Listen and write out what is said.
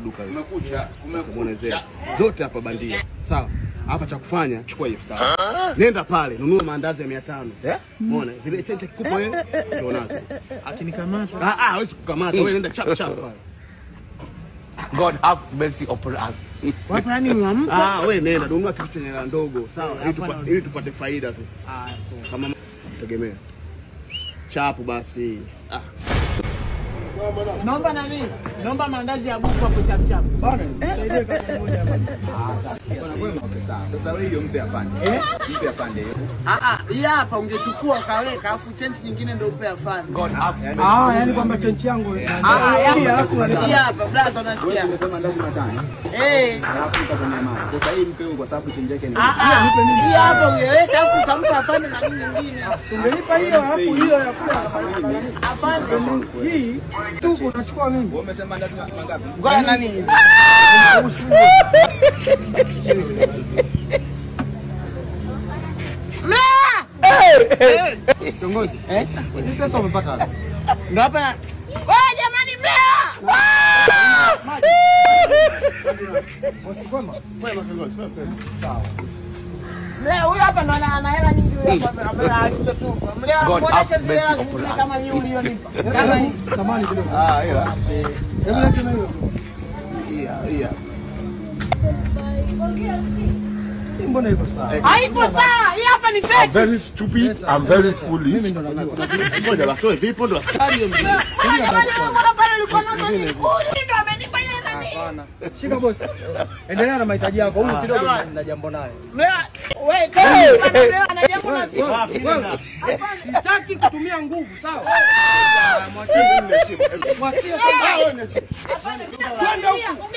duka hili. Umekuja. Zote hapa bandia. Sawa. Hapa cha kufanya chukua 5000. Nenda pale nunua maandazi ya 500. Umeona? Zile chenche kikupa wewe ndio nazo. Akinikamata. Hawezi kukamata. Wewe nenda chap chap pale. God have mercy upon us. Wapi yani unampa? Wewe nenda nunua kitu chenye hela ndogo. Sawa. Ili tupate faida sasa. Kama tegemea. Chapu basi. Naomba nani? Naomba maandazi ya buku hapo chap chap. Bwana, nisaidie kama mmoja hapa. Bwana kwema sawa. Sasa wewe hiyo mpe afande. Mpe afande hiyo. Hii hapa ungechukua kaweka afu change nyingine ndio upe afande. God have mercy. Yani kwamba change yangu. Yani alafu hii hapa brother unasikia. Umesema ndazi 5. Alafu utakwenda mali. Sasa hii mpe kwa sababu change yake ni. Hii hapa ungeweka afu ukampa afande na nini nyingine. Ungenipa hiyo hapo hiyo ya kula afande. Hii tu unachukua mimi. Wewe umesema ndazi mangapi? Ngoja nani? Kiongozi. Ni pesa umepata wapi? Ndio hapa na wewe jamani mlea. Usikoma. Kwema kiongozi. Sawa. Mlea huyu hapa ndo ana hela nyingi huyu hapa analiza tu. Mlea muoneshe zile hela kama hiyo ulionipa. Kama hii samani kidogo. Hela. Hebu leta na hiyo. Iya. Mbona iko sawa? Haipo sawa. Hii hapa ni fake. Very stupid. I'm very foolish. Mimi ndo najua. Ngoja basi wewe vipi ndo askari hiyo mjini. Shika boss. Endelea na mahitaji yako. Huyu kidogo na jambo naye. Wewe kama ana jambo na sisi. Sitaki kutumia nguvu, sawa? Mwachie mimi niachie. Mwachie. Twende huko.